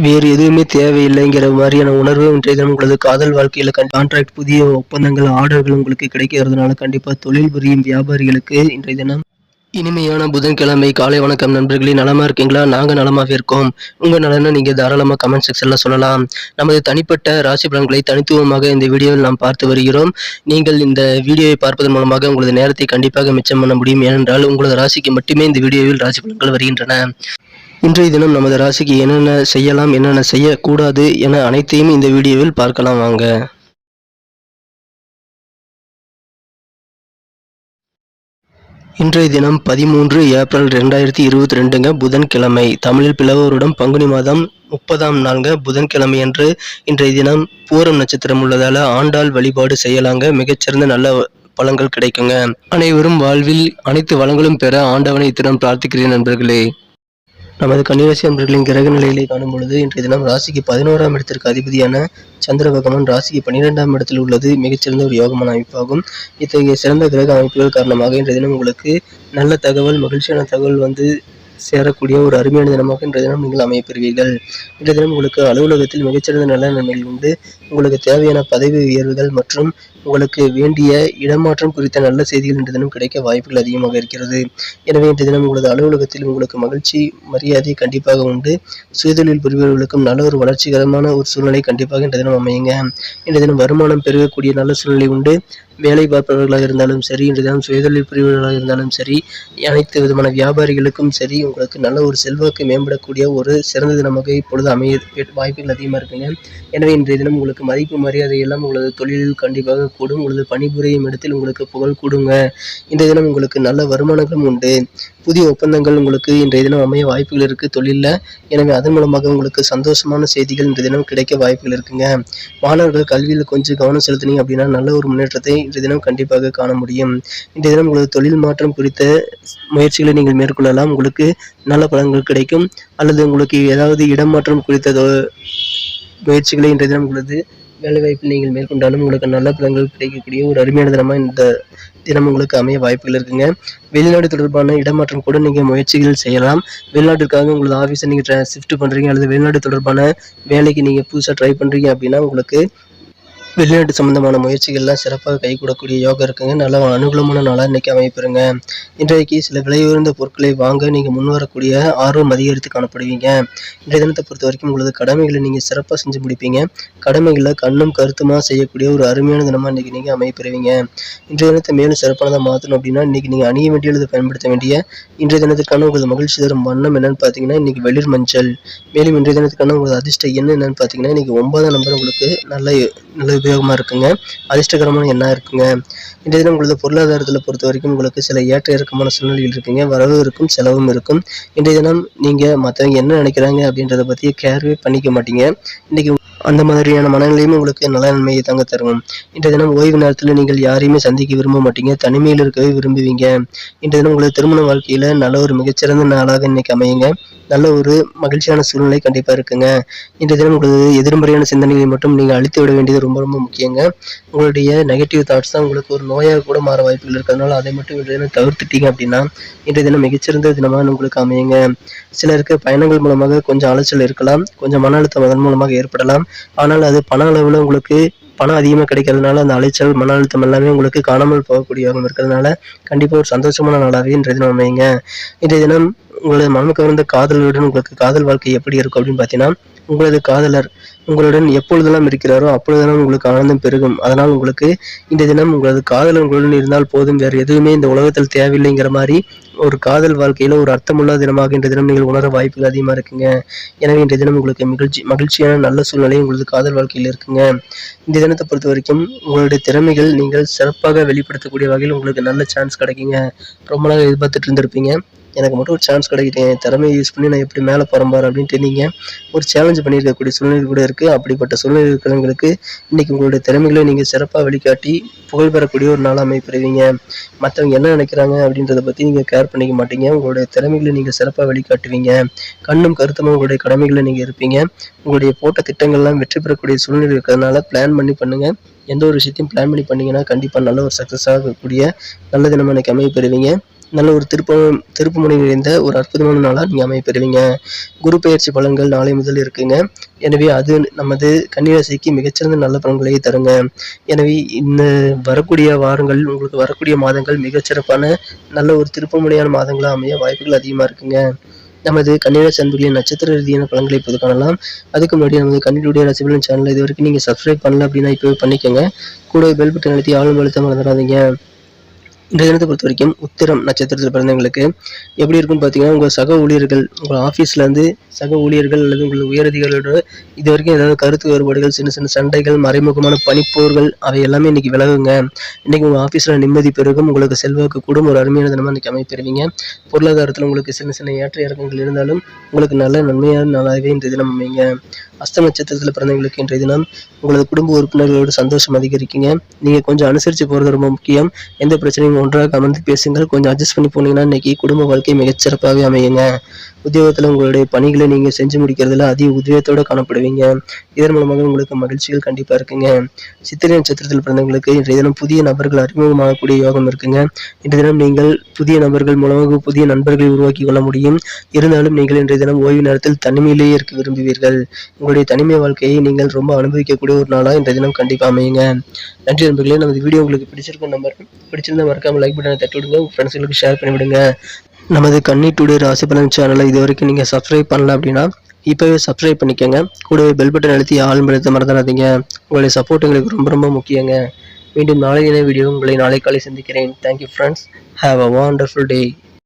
வேறு எதுவுமே தேவையில்லைங்கிற மாதிரியான உணர்வு இன்றைய தினம் உங்களது காதல் வாழ்க்கையில கான்ட்ராக்ட், புதிய ஒப்பந்தங்கள், ஆர்டர்கள் உங்களுக்கு கிடைக்கிறதுனால கண்டிப்பா தொழில் புரியும் வியாபாரிகளுக்கு இன்றைய தினம் இனிமையான புதன்கிழமை காலை வணக்கம் நண்பர்களே. நலமா இருக்கீங்களா? நாங்க நலமாவே இருக்கோம். உங்க நலனை நீங்க தாராளமா கமெண்ட் செக்ஷன்ல சொல்லலாம். நமது தனிப்பட்ட ராசி பலன்களை தனித்துவமாக இந்த வீடியோவில் நாம் பார்த்து வருகிறோம். நீங்கள் இந்த வீடியோவை பார்ப்பதன் மூலமாக உங்களது நேரத்தை கண்டிப்பாக மிச்சம் பண்ண முடியும். ஏனென்றால் உங்களது ராசிக்கு மட்டுமே இந்த வீடியோவில் ராசி பலன்கள் வருகின்றன. இன்றைய தினம் நமது ராசிக்கு என்னென்ன செய்யலாம், என்னென்ன செய்யக்கூடாது என அனைத்தையும் இந்த வீடியோவில் பார்க்கலாம் வாங்க. இன்றைய தினம் 13 ஏப்ரல் 2022ங்க புதன்கிழமை. தமிழில் பிளவருடன் பங்குனி மாதம் 30ஆம் நாள்ங்க புதன்கிழமை அன்று இன்றைய தினம் பூரம் நட்சத்திரம் உள்ளதால ஆண்டாள் வழிபாடு செய்யலாங்க. மிகச்சிறந்த நல்ல பலன்கள் கிடைக்குங்க. அனைவரும் வாழ்வில் அனைத்து வளங்களும் பெற ஆண்டவனை இத்தினம் பிரார்த்திக்கிறேன் நண்பர்களே. நமது கன்னிராசி அன்பர்களின் கிரக நிலைகளை காணும் பொழுது இன்றைய தினம் ராசிக்கு 11ஆம் இடத்திற்கு அதிபதியான சந்திர பகவான் ராசிக்கு 12ஆம் இடத்தில் உள்ளது மிகச்சிறந்த ஒரு யோகமான அமைப்பாகும். இத்தகைய சிறந்த கிரக அமைப்புகள் காரணமாக இன்றைய தினம் உங்களுக்கு நல்ல தகவல், மகிழ்ச்சியான தகவல் சேரக்கூடிய ஒரு அருமையான தினமாக இன்றைய தினம் நீங்கள் அமையப்பெறுவீர்கள். இன்றைய தினம் உங்களுக்கு அலுவலகத்தில் மிகச்சிறந்த நல்ல நன்மைகள் உண்டு. உங்களுக்கு தேவையான பதவி உயர்வுகள் மற்றும் உங்களுக்கு வேண்டிய இடமாற்றம் குறித்த நல்ல செய்திகள் இன்றைய தினம் கிடைக்க வாய்ப்புகள் அதிகமாக இருக்கிறது. எனவே இன்றைய தினம் உங்களது அலுவலகத்தில் உங்களுக்கு மகிழ்ச்சி, மரியாதை கண்டிப்பாக உண்டு. சுயதொழில் புரிபவர்களுக்கும் நல்ல ஒரு வளர்ச்சிகரமான ஒரு சூழ்நிலை கண்டிப்பாக இன்றைய தினம் அமையுங்க. இன்றைய தினம் வருமானம் பெருகக்கூடிய நல்ல சூழ்நிலை உண்டு. வேலை பார்ப்பவர்களாக இருந்தாலும் சரி, இன்றைய தினம் சுயதொழில் புரிபவர்களாக இருந்தாலும் சரி, அனைத்து விதமான வியாபாரிகளுக்கும் சரி, உங்களுக்கு நல்ல ஒரு செல்வாக்கு மேம்படக்கூடிய ஒரு சிறந்த தினமாக இப்பொழுது அமைய வாய்ப்புகள் அதிகமாக இருக்குங்க. எனவே இன்றைய தினம் உங்களுக்கு மதிப்பு, மரியாதை எல்லாம் உங்களது தொழிலில் கண்டிப்பாக கூடும். உங்களது பணிபுரியும் இடத்தில் உங்களுக்கு புகழ் கூடுங்க. இன்றைய தினம் உங்களுக்கு நல்ல வருமானங்களும் உண்டு. புதிய ஒப்பந்தங்கள் உங்களுக்கு இன்றைய தினம் அமைய வாய்ப்புகள் இருக்கு தொழிலில். எனவே அதன் மூலமாக உங்களுக்கு சந்தோஷமான செய்திகள் இன்றைய தினம் கிடைக்க வாய்ப்புகள் இருக்குங்க. மாணவர்கள் கல்வியில் கொஞ்சம் கவனம் செலுத்தினீங்க அப்படின்னா நல்ல ஒரு முன்னேற்றத்தை இன்றைய தினம் கண்டிப்பாக காண முடியும். இன்றைய தினம் உங்களது தொழில் மாற்றம் குறித்த முயற்சிகளை நீங்கள் மேற்கொள்ளலாம். உங்களுக்கு நல்ல பலன்கள் கிடைக்கும். அல்லது உங்களுக்கு ஏதாவது இடமாற்றம் குறித்த முயற்சிகளை இன்றைய தினம் உங்களது வேலைவாய்ப்பில் நீங்கள் மேற்கொண்டாலும் உங்களுக்கு நல்ல பலன்கள் கிடைக்கக்கூடிய ஒரு அருமையான தினமாக இந்த தினம் உங்களுக்கு அமைய வாய்ப்புகள் இருக்குங்க. வெளிநாடு தொடர்பான இடமாற்றம் கூட நீங்கள் முயற்சிகள் செய்யலாம். வெளிநாட்டுக்காக உங்களது ஆஃபீஸை நீங்கள் ஷிஃப்ட் பண்ணுறீங்க அல்லது வெளிநாடு தொடர்பான வேலைக்கு நீங்கள் புதுசாக ட்ரை பண்ணுறீங்க அப்படின்னா உங்களுக்கு வெளிநாட்டு சம்பந்தமான முயற்சிகள்லாம் சிறப்பாக கைகூடக்கூடிய யோகம் இருக்குங்க. நல்ல அனுகூலமான நாளாக இன்றைக்கி அமைப்பெறுங்க. இன்றைக்கு சில விலை உயர்ந்த பொருட்களை வாங்க நீங்கள் முன்வரக்கூடிய ஆர்வம் அதிகரித்து காணப்படுவீங்க. இன்றைய தினத்தை பொறுத்த வரைக்கும் உங்களது கடமைகளை நீங்கள் சிறப்பாக செஞ்சு முடிப்பீங்க. கடமைகளை கண்ணும் கருத்துமாக செய்யக்கூடிய ஒரு அருமையான தினமாக இன்றைக்கி நீங்கள் அமைப்பெறுவீங்க. இன்றைய தினத்தை மேலும் சிறப்பானதாக மாற்றணும் அப்படின்னா இன்றைக்கி நீங்கள் அணிய வேண்டிய அல்லது பயன்படுத்த வேண்டிய இன்றைய தினத்துக்கான உங்களது மகிழ்ச்சி தரும் வண்ணம் என்னென்னு பார்த்தீங்கன்னா இன்றைக்கி வெளிர் மஞ்சள். மேலும் இன்றைய தினத்துக்கான உங்களது அதிர்ஷ்ட எண் என்னென்னு பார்த்தீங்கன்னா இன்றைக்கி 9ஆம் நம்பர் உங்களுக்கு நல்ல உபயோகமாக இருக்குங்க. அதிர்ஷ்டகரமான எண்ணாக இருக்குங்க. இன்றைய தினம் உங்களது பொருளாதாரத்தில் பொறுத்த வரைக்கும் உங்களுக்கு சில ஏற்ற இறக்கமான சூழ்நிலைகள் இருக்குங்க. வரவு இருக்கும், செலவும் இருக்கும். இன்றைய தினம் நீங்கள் மற்றவங்க என்ன நினைக்கிறாங்க அப்படின்றத பற்றி கேர்வே பண்ணிக்க மாட்டீங்க. இன்றைக்கி அந்த மாதிரியான மனநிலையும் உங்களுக்கு நல்ல நன்மையை தாங்க தரும். இன்றைய தினம் ஓய்வு நேரத்தில் நீங்கள் யாரையுமே சந்திக்க விரும்ப மாட்டீங்க. தனிமையில் இருக்கவே விரும்புவீங்க. இன்றைய தினம் உங்களது திருமண வாழ்க்கையில் நல்ல ஒரு மிகச்சிறந்த நாளாக இன்னைக்கு அமையுங்க. நல்ல ஒரு மகிழ்ச்சியான சூழ்நிலை கண்டிப்பாக இருக்குங்க. இன்றைய தினம் உங்களது எதிர்மறையான சிந்தனைகளை மட்டும் நீங்கள் அழித்து விட வேண்டியது ரொம்ப ரொம்ப முக்கியங்க. உங்களுடைய நெகட்டிவ் தாட்ஸ் தான் உங்களுக்கு ஒரு நோயாக கூட மாற வாய்ப்புகள் இருக்கிறதுனால அதை மட்டும் இன்றைய தினம் தவிர்த்துட்டீங்க அப்படின்னா இன்றைய தினம் மிகச்சிறந்த தினமாக உங்களுக்கு அமையுங்க. சிலருக்கு பயணங்கள் மூலமாக கொஞ்சம் அலைச்சல் இருக்கலாம், கொஞ்சம் மன அழுத்தம் அதன் மூலமாக ஏற்படலாம். ஆனால் அது பண அளவில் உங்களுக்கு பணம் அதிகமாக கிடைக்கிறதுனால அந்த அலைச்சல், மன அழுத்தம் எல்லாமே உங்களுக்கு காணாமல் போகக்கூடிய யோகம் இருக்கிறதுனால கண்டிப்பாக ஒரு சந்தோஷமான நாளாகவே இன்றைய தினம் அமையுங்க. இன்றைய தினம் உங்களது மனம் கவர்ந்த காதலருடன் உங்களுக்கு காதல் வாழ்க்கை எப்படி இருக்கும் அப்படின்னு பார்த்தீங்கன்னா உங்களது காதலர் உங்களுடன் எப்பொழுதெல்லாம் இருக்கிறாரோ அப்பொழுதெல்லாம் உங்களுக்கு ஆனந்தம் பெருகும். அதனால் உங்களுக்கு இந்த தினம் உங்களது காதலர் உங்களுடன் இருந்தால் போதும், வேறு எதுவுமே இந்த உலகத்தில் தேவையில்லைங்கிற மாதிரி ஒரு காதல் வாழ்க்கையில் ஒரு அர்த்தமுள்ள தினமாக இன்றைய தினம் நீங்கள் உணர வாய்ப்புகள் அதிகமாக இருக்குங்க. எனவே இன்றைய தினம் உங்களுக்கு மகிழ்ச்சியான நல்ல சூழ்நிலை உங்களது காதல் வாழ்க்கையில் இருக்குங்க. இந்த தினத்தை பொறுத்த வரைக்கும் உங்களுடைய திறமைகள் நீங்கள் சிறப்பாக வெளிப்படுத்தக்கூடிய வகையில் உங்களுக்கு நல்ல சான்ஸ் கிடைக்குங்க. ரொம்ப நாள் எதிர்பார்த்துட்டு இருந்திருப்பீங்க, எனக்கு மட்டும் ஒரு சான்ஸ் கிடைக்கிட்டேன், என் திறமையை யூஸ் பண்ணி நான் எப்படி மேலே போகிறேன் பாரு அப்படின்ட்டு நீங்கள் ஒரு சேலஞ்ச் பண்ணியிருக்கக்கூடிய சூழ்நிலை கூட இருக்குது. அப்படிப்பட்ட சூழ்நிலை இருக்கிறவங்களுக்கு இன்றைக்கி உங்களுடைய திறமைகளை நீங்கள் சிறப்பாக வெளிக்காட்டி புகழ் பெறக்கூடிய ஒரு நாளாக அமைப்பெறுவீங்க. மற்றவங்க என்ன நினைக்கிறாங்க அப்படின்றத பற்றி நீங்கள் கேர் பண்ணிக்க மாட்டீங்க. உங்களுடைய திறமைகளை நீங்கள் சிறப்பாக வெளிக்காட்டுவீங்க. கண்ணும் கருத்துமாக உங்களுடைய கடமைகளை நீங்கள் இருப்பீங்க. உங்களுடைய போட்ட திட்டங்கள்லாம் வெற்றி பெறக்கூடிய சூழ்நிலை இருக்கிறதுனால பிளான் பண்ணி பண்ணுங்கள். எந்த ஒரு விஷயத்தையும் பிளான் பண்ணி பண்ணிங்கன்னா கண்டிப்பாக நல்ல ஒரு சக்ஸஸ் ஆகக்கூடிய நல்ல தினமாக இன்றைக்கி அமைப்பெறுவீங்க. நல்ல ஒரு திருப்புமுனை நிறைந்த ஒரு அற்புதமான நாளாக நீங்கள் அமைப்பெறுவீங்க. குரு பெயர்ச்சி பலன்கள் நாளை முதல் இருக்குங்க. எனவே அது நமது கன்னிராசிக்கு மிகச்சிறந்த நல்ல பலன்களை தருங்க. எனவே இந்த வரக்கூடிய வாரங்கள், உங்களுக்கு வரக்கூடிய மாதங்கள் மிகச்சிறப்பான நல்ல ஒரு திருப்புமுனையான மாதங்களாக அமைய வாய்ப்புகள் அதிகமாக இருக்குங்க. நமது கன்னிராசி அன்புகளின் நட்சத்திர ரீதியான பலன்களை இப்போது காணலாம். அதுக்கு முன்னாடி நமது கன்னியுடைய ராசி பலன் சேனல் இது வரைக்கும் நீங்கள் சப்ஸ்கிரைப் பண்ணல அப்படின்னா இப்போவே பண்ணிக்கோங்க. கூட பெல் பட்டன் அழுத்தி ஆளும் அழுத்த மறந்துடாதீங்க. இந்த தினத்தை பொறுத்த வரைக்கும் உத்திரம் நட்சத்திரத்தில் பிறந்தவங்களுக்கு எப்படி இருக்குன்னு பார்த்தீங்கன்னா, உங்கள் சக ஊழியர்கள், உங்கள் ஆஃபீஸ்லேருந்து சக ஊழியர்கள் அல்லது உங்கள் உயரதிகளோட இது வரைக்கும் ஏதாவது கருத்து வேறுபாடுகள், சின்ன சின்ன சண்டைகள், மறைமுகமான பனிப்போர்கள் அவை எல்லாமே இன்னைக்கு விலகுங்க. இன்னைக்கு உங்கள் ஆஃபீஸில் நிம்மதி பெருகும், உங்களுக்கு செல்வாக்கு கூடும், ஒரு அருமையான தினமாக இன்னைக்கு அமைப்பெறுவீங்க. பொருளாதாரத்தில் உங்களுக்கு சின்ன சின்ன ஏற்ற இறக்கங்கள் இருந்தாலும் உங்களுக்கு நல்ல நன்மையான நாளாகவே இன்றைய தினம் அமைங்க. அஸ்த நட்சத்திரத்தில் பிறந்தவங்களுக்கு இன்றைய தினம் உங்களது குடும்ப உறுப்பினர்களோடு சந்தோஷம் அதிகரிக்குங்க. நீங்கள் கொஞ்சம் அனுசரித்து போகிறது ரொம்ப முக்கியம். எந்த பிரச்சனையும் ஒன்றாக அமர்ந்து பேசுங்கள். கொஞ்சம் அட்ஜஸ்ட் பண்ணி போனீங்கன்னா இன்னைக்கு குடும்ப வாழ்க்கை மிகச்சிறப்பாகவே அமையுங்க. உத்தியோகத்தில் உங்களுடைய பணிகளை நீங்கள் செஞ்சு முடிக்கிறதுல அதிக உத்வேகத்தோடு காணப்படுவீங்க. இதன் மூலமாக உங்களுக்கு மகிழ்ச்சிகள் கண்டிப்பாக இருக்குங்க. சித்திரை நட்சத்திரத்தில் பிறந்தவங்களுக்கு இன்றைய தினம் புதிய நபர்கள் அறிமுகமாகக்கூடிய யோகம் இருக்குங்க. இன்றைய தினம் நீங்கள் புதிய நபர்கள் மூலமாக புதிய நண்பர்களை உருவாக்கி கொள்ள முடியும். இருந்தாலும் நீங்கள் இன்றைய தினம் ஓய்வு நேரத்தில் தனிமையிலேயே இருக்க விரும்புவீர்கள். உங்களுடைய தனிமை வாழ்க்கையை நீங்கள் ரொம்ப அனுபவிக்கக்கூடிய ஒரு நாளாக இன்றைய தினம் கண்டிப்பாக அமையுங்க. நன்றி நண்பர்களே. நமது வீடியோ உங்களுக்கு பிடிச்சிருக்கும் பிடிச்சிருந்தா மறக்காம லைக் பட்டனை தட்டி விடுங்க. உங்கள் ஃப்ரெண்ட்ஸுங்களுக்கு ஷேர் பண்ணி விடுங்க. நமது கன்னி டுடே ராசி பலன் சேனலை இது வரைக்கும் நீங்கள் சப்ஸ்கிரைப் பண்ணல அப்படின்னா இப்போவே சப்ஸ்கிரைப் பண்ணிக்கோங்க. கூடவே பெல் பட்டன் அழுத்தி ஆல் அழுத்த மறந்துடாதீங்க. உங்களுடைய சப்போர்ட் எங்களுக்கு ரொம்ப ரொம்ப முக்கியங்க. மீண்டும் நாளைய வீடியோ உங்களை நாளை காலை சந்திக்கிறேன். Thank you friends. Have a wonderful day.